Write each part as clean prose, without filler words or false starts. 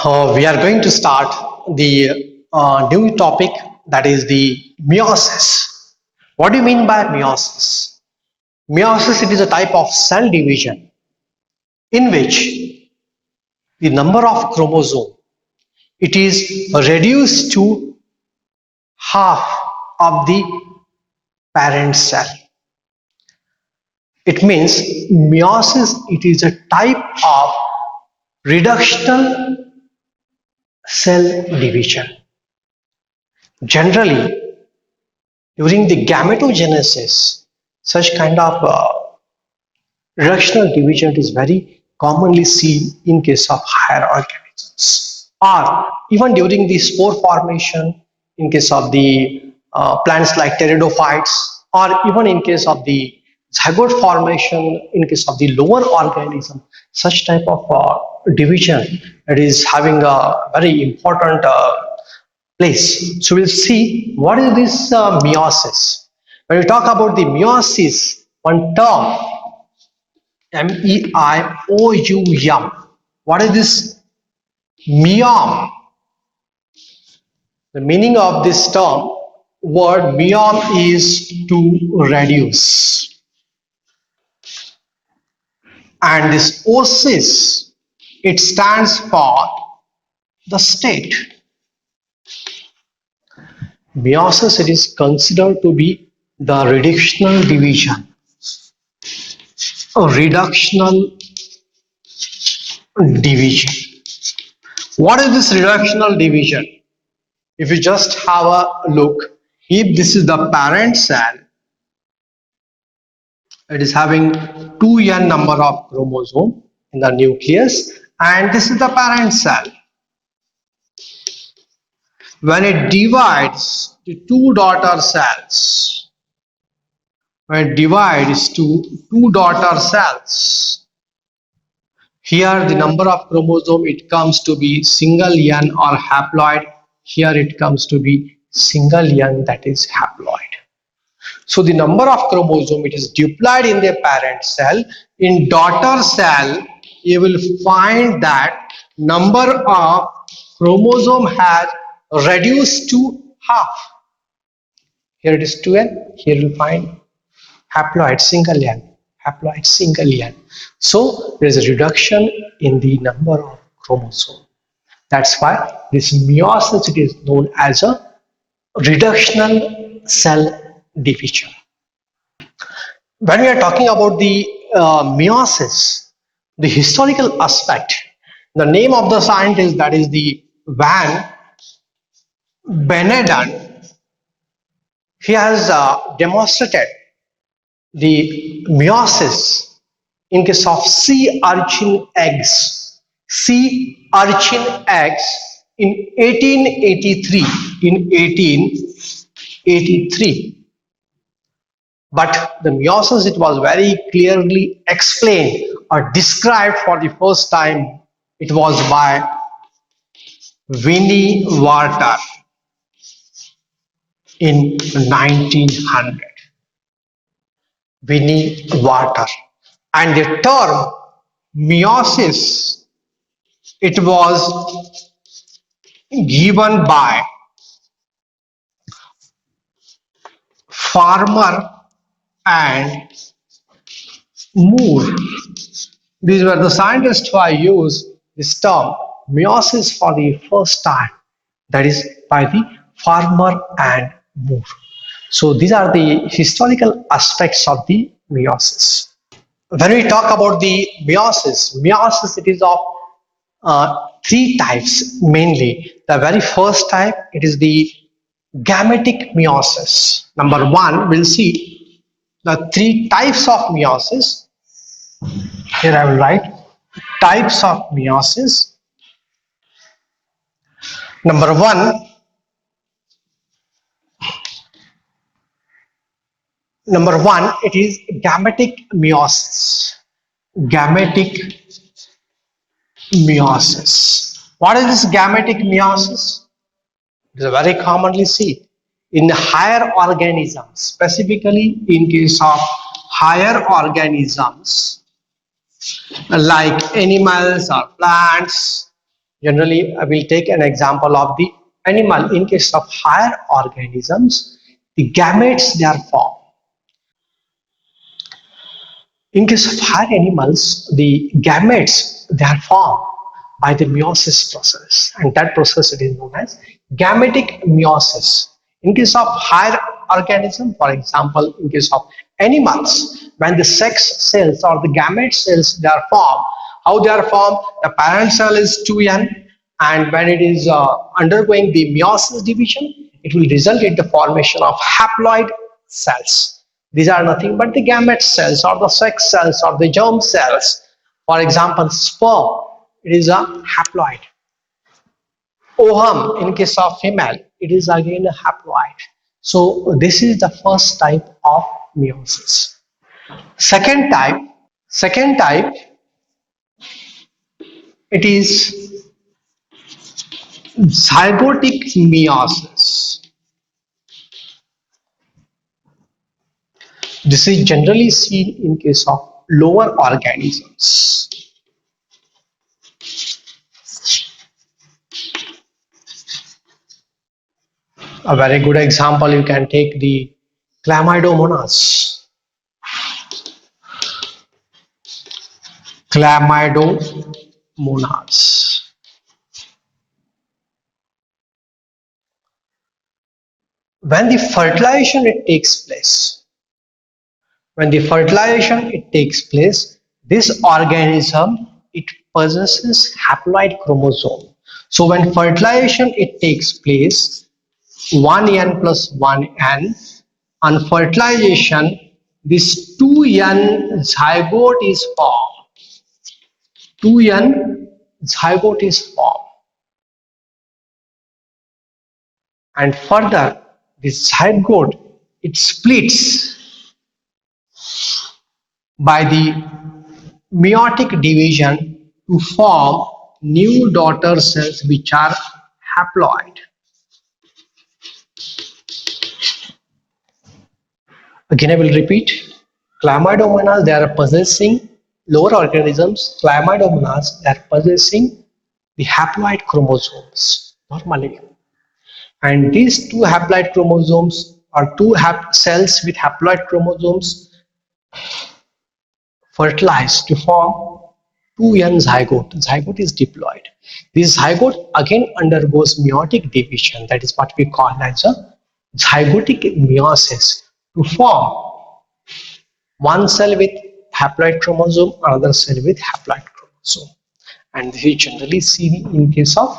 We are going to start the new topic, that is the meiosis. What do you mean by meiosis? Meiosis, it is a type of cell division in which the number of chromosome, it is reduced to half of the parent cell. It means meiosis, it is a type of reductional cell division. Generally, during the gametogenesis, such kind of reductional division is very commonly seen in case of higher organisms, or even during the spore formation in case of the plants like pteridophytes, or even in case of the zygote formation in case of the lower organism. Such type of division, it is having a very important place. So we'll see what is this meiosis. When we talk about the meiosis, one term, MEIOUM. What is this meom? The meaning of this term word meom is to reduce, and this osis, it stands for the state. Meiosis, it is considered to be the reductional division, a reductional division. What is this reductional division? If you just have a look, if this is the parent cell, it is having 2n number of chromosome in the nucleus, and this is the parent cell. When it divides to two daughter cells, here the number of chromosome, it comes to be single n or haploid. Here it comes to be single n, that is haploid. So the number of chromosome, it is diploid in the parent cell. In daughter cell, you will find that number of chromosome has reduced to half. Here it is 2n, here you will find haploid single n, haploid single n. So there is a reduction in the number of chromosome. That's why this meiosis, it is known as a reductional cell division. When we are talking about the meiosis, the historical aspect, the name of the scientist, that is the Van Beneden, he has demonstrated the meiosis in case of sea urchin eggs. Sea urchin eggs in 1883. In 1883. But the meiosis, it was very clearly explained or described for the first time. It was by Winnie Warter in 1900. Winnie Warter. And the term meiosis, it was given by Farmer and Moore. These were the scientists who used this term meiosis for the first time, that is by the Farmer and Moore. So these are the historical aspects of the meiosis. When we talk about the meiosis, it is of three types mainly. The very first type, it is the gametic meiosis. Number one, we'll see the three types of meiosis. Here I will write types of meiosis. Number one, it is gametic meiosis. Gametic meiosis. What is this gametic meiosis? It is very commonly seen in higher organisms, specifically in case of higher organisms like animals or plants, Generally, I will take an example of the animal. In case of higher organisms, the gametes they are formed. In case of higher animals, the gametes they are formed by the meiosis process, and that process it is known as gametic meiosis. In case of higher organism, for example, in case of animals, when the sex cells or the gamete cells they are formed, how they are formed? The parent cell is 2n, and when it is undergoing the meiosis division, it will result in the formation of haploid cells. These are nothing but the gamete cells or the sex cells or the germ cells. For example, sperm, it is a haploid. Ovum, in case of female, it is again a haploid. So this is the first type of meiosis. Second type, it is zygotic meiosis. This is generally seen in case of lower organisms. A very good example, you can take the Chlamydomonas. Chlamydomonas. When the fertilization it takes place, this organism it possesses haploid chromosome. So when fertilization it takes place, 1n plus 1n, on fertilization this 2n zygote is formed. 2n zygote is formed, and further this zygote it splits by the meiotic division to form new daughter cells which are haploid. Again, I will repeat. Chlamydomonas, they are possessing lower organisms. Chlamydomonas, they are possessing the haploid chromosomes normally. And these two haploid chromosomes or two cells with haploid chromosomes fertilize to form 2n zygote. Zygote is diploid. This zygote again undergoes meiotic division. That is what we call as a zygotic meiosis to form one cell with haploid chromosome, another cell with haploid chromosome. And this is generally seen in case of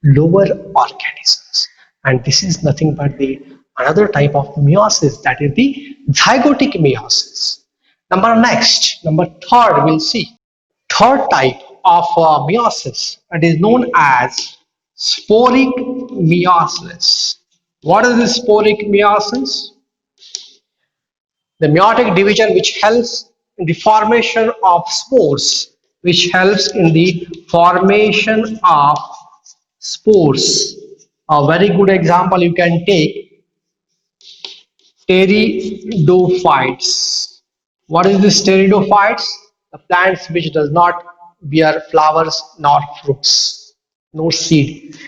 lower organisms. And this is nothing but the another type of meiosis, that is the zygotic meiosis. Number third, we'll see. Third type of meiosis, it is known as sporic meiosis. What is this sporic meiosis? The meiotic division which helps in the formation of spores, A very good example you can take pteridophytes. What is this pteridophytes? The plants which does not bear flowers nor fruits, no seed.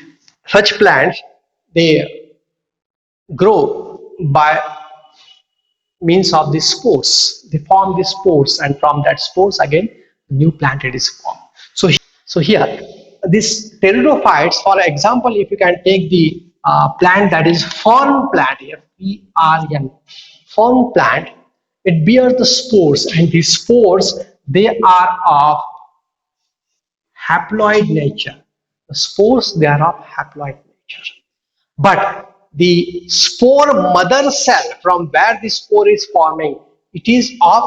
Such plants, they grow by means of the spores. They form the spores, and from that spores again new plant it is formed. So here this pteridophytes, for example, if you can take the plant that is fern plant, F-E-R-N, fern plant, it bears the spores, and these spores they are of haploid nature. The spores they are of haploid nature, but the spore mother cell from where the spore is forming, it is of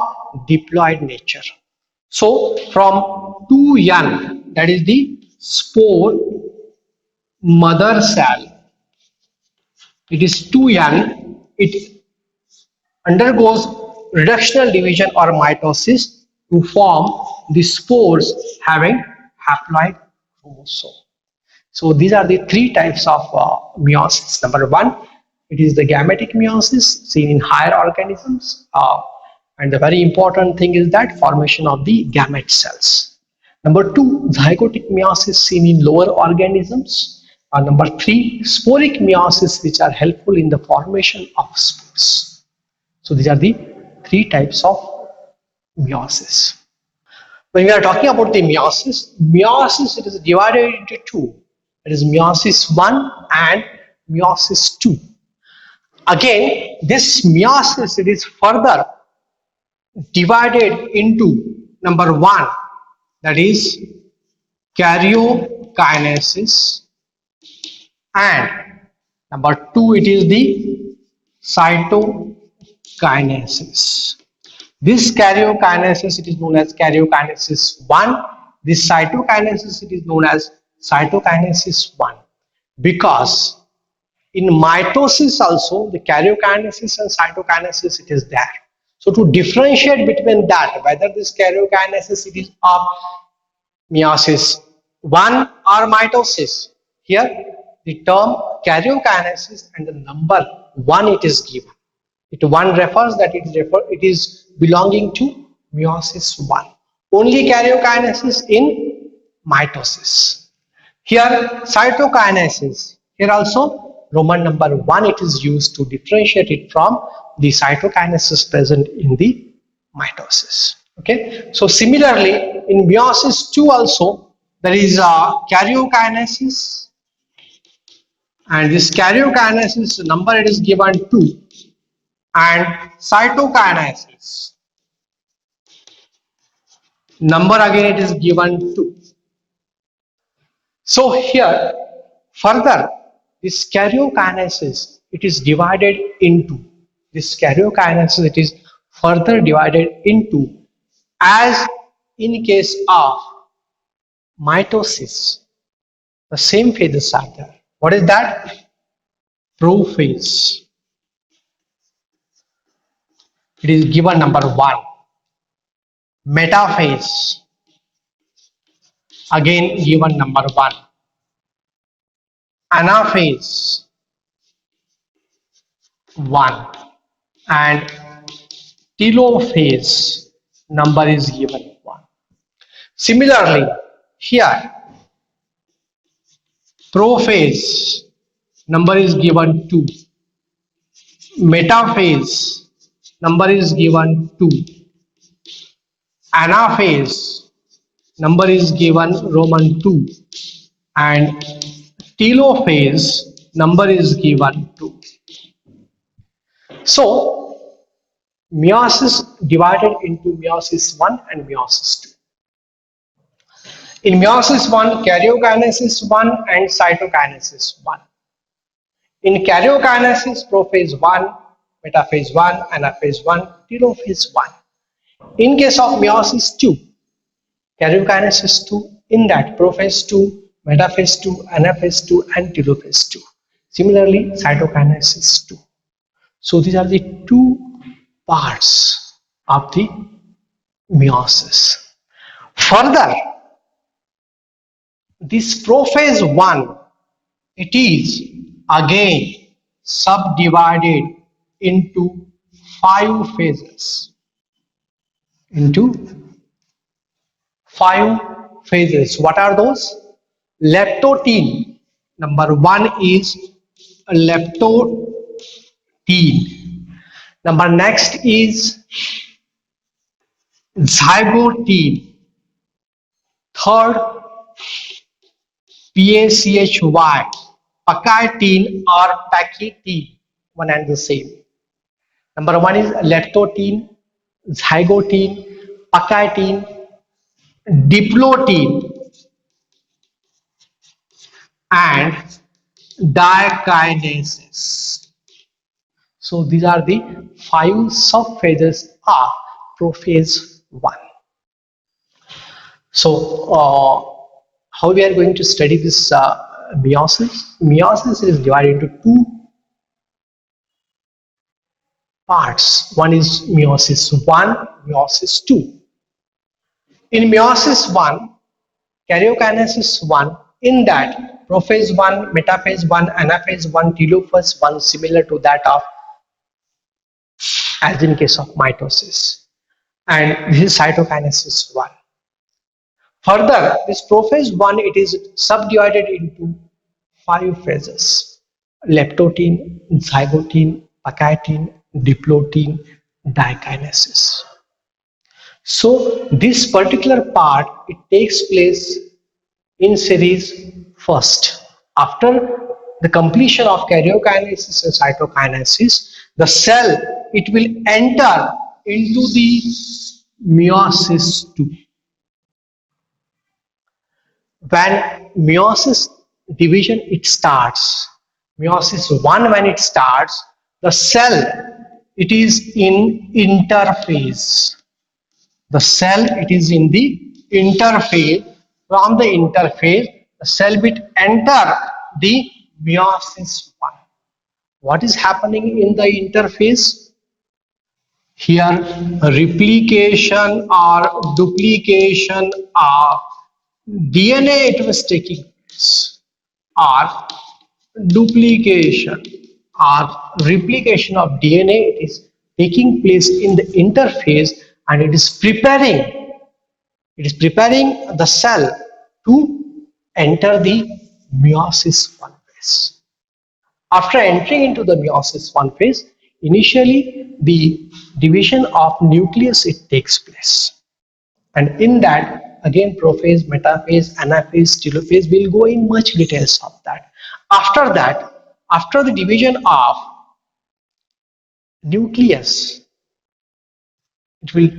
diploid nature. So from 2n, that is the spore mother cell, it is 2n, it undergoes reductional division or mitosis to form the spores having haploid chromosome. So these are the three types of meiosis. Number one, it is the gametic meiosis seen in higher organisms, and the very important thing is that formation of the gamete cells. Number 2, zygotic meiosis seen in lower organisms. Number 3, sporic meiosis, which are helpful in the formation of spores. So these are the 3 types of meiosis. When we are talking about the meiosis it is divided into 2. It is meiosis 1 and meiosis 2. Again, this meiosis it is further divided into number 1, that is karyokinesis, and number 2 it is the cytokinesis. This karyokinesis it is known as karyokinesis 1. This cytokinesis it is known as cytokinesis 1, because in mitosis also the karyokinesis and cytokinesis it is there. So to differentiate between that, whether this karyokinesis it is of meiosis 1 or mitosis, here the term karyokinesis and the number 1 it is given. It 1 refers that it is belonging to meiosis 1. Only karyokinesis in mitosis. Here cytokinesis, here also Roman number 1 it is used to differentiate it from the cytokinesis present in the mitosis. Okay, so similarly in meiosis 2 also there is a karyokinesis, and this karyokinesis number it is given 2, and cytokinesis number again it is given 2. So here further this karyokinesis it is divided into it is further divided into, as in case of mitosis the same phases are there. What is that? Prophase. It is given number 1. Metaphase, again given number 1. Anaphase 1, and telophase number is given 1. Similarly here prophase number is given 2, metaphase number is given 2, anaphase number is given Roman 2, and telophase number is given 2. So meiosis divided into meiosis 1 and meiosis 2. In meiosis 1, karyokinesis 1 and cytokinesis 1. In karyokinesis, prophase 1, metaphase 1, anaphase 1, telophase 1. In case of meiosis 2, karyokinesis 2, in that prophase 2, metaphase 2, anaphase 2, and telophase 2. Similarly, cytokinesis 2. So these are the 2 parts of the meiosis. Further, this prophase 1, it is again subdivided into 5 phases. What are those? Leptotene. Number 1 is leptotene. Number next is zygotene. Third, PACHY, pachytene or pachytene, one and the same. Number 1 is leptotene, zygotene, pachytene, diplotene, and dikinesis. So these are the 5 subphases of prophase 1. So how we are going to study this meiosis? Meiosis is divided into 2 parts. One is meiosis 1, meiosis 2. In meiosis 1, karyokinesis 1, in that prophase 1, metaphase 1, anaphase 1, telophase 1, similar to that of as in case of mitosis, and this is cytokinesis 1. Further, this prophase 1, it is subdivided into 5 phases: leptotin, zygotin, pacatin, diplotin, dikinesis. So this particular part, it takes place in series first. After the completion of karyokinesis and cytokinesis, the cell, it will enter into the meiosis 2. When meiosis division it starts, meiosis 1 when it starts, the cell, it is in interphase. The cell, it is in the interphase. From the interphase, the cell will enter the meiosis 1. What is happening in the interphase? Here, replication or duplication of DNA, it was taking place, or duplication or replication of DNA, it is taking place in the interphase, and it is preparing the cell to enter the meiosis 1 phase. After entering into the meiosis 1 phase, initially the division of nucleus, it takes place. And in that, again, prophase, metaphase, anaphase, telophase, will go in much details of that. After that, after the division of nucleus, it will,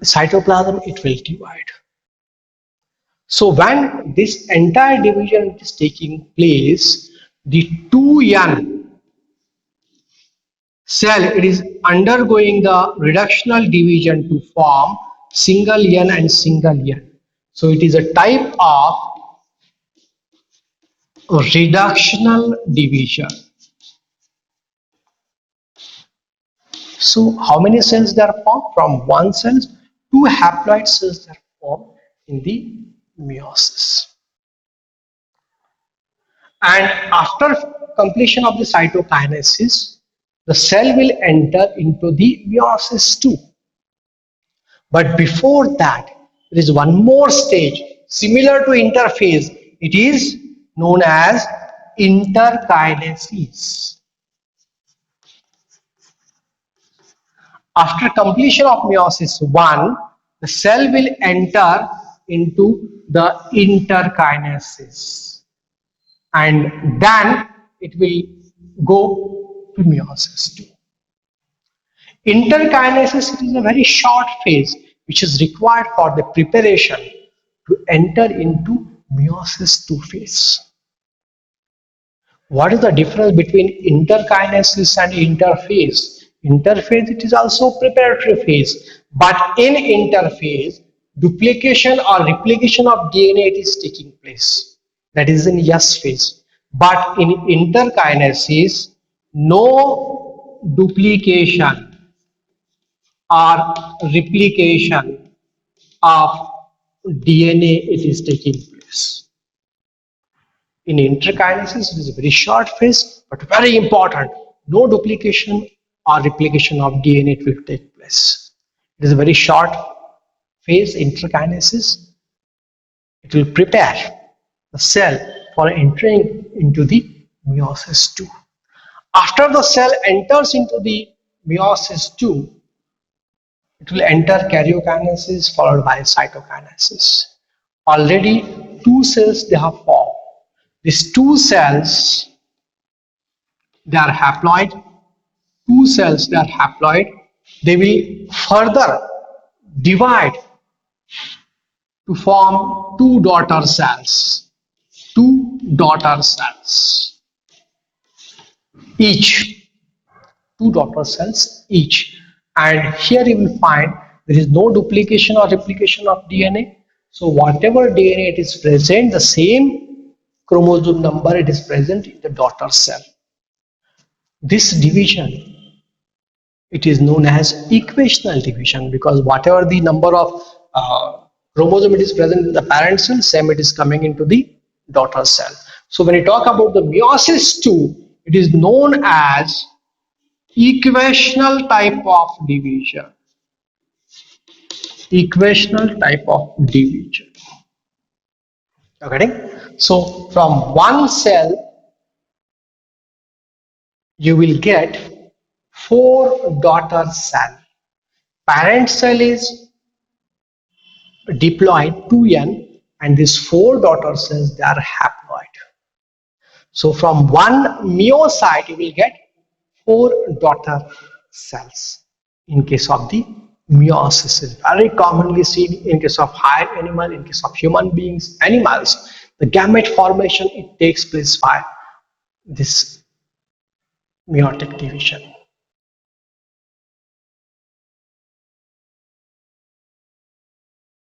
cytoplasm, it will divide. So when this entire division is taking place, the 2n cell, it is undergoing the reductional division to form single n and single n. So it is a type of reductional division. So how many cells there are formed? From one cell, 2 haploid cells are formed in the meiosis. And after completion of the cytokinesis, the cell will enter into the meiosis 2. But before that, there is one more stage similar to interphase. It is known as interkinesis. After completion of meiosis 1, the cell will enter into the interkinesis, and then it will go to meiosis 2. Interkinesis is a very short phase which is required for the preparation to enter into meiosis 2 phase. What is the difference between interkinesis and interphase? Interphase, it is also preparatory phase, but in interphase, duplication or replication of DNA, it is taking place. That is in S phase. But in interkinesis, no duplication or replication of DNA, it is taking place. In interkinesis, it is a very short phase, but very important. No duplication or replication of DNA, it will take place. It is a very short phase, interkinesis. It will prepare the cell for entering into the meiosis 2. After the cell enters into the meiosis 2, it will enter karyokinesis followed by cytokinesis. Already 2 cells they have formed. These 2 cells, they are haploid. 2 cells, they are haploid. They will further divide to form 2 daughter cells. 2 daughter cells each. 2 daughter cells each. And here you will find there is no duplication or replication of DNA. So whatever DNA it is present, the same chromosome number it is present in the daughter cell. This division, it is known as equational division, because whatever the number of chromosome it is present in the parent cell, same it is coming into the daughter cell. So when you talk about the meiosis 2, it is known as equational type of division. Equational type of division. You're getting? So from one cell, you will get four daughter cell. Parent cell is diploid 2n, and these four daughter cells, they are haploid. So from one myocyte, you will get four daughter cells. In case of the meiosis, is very commonly seen in case of higher animal, in case of human beings, animals. The gamete formation, it takes place by this meiotic division.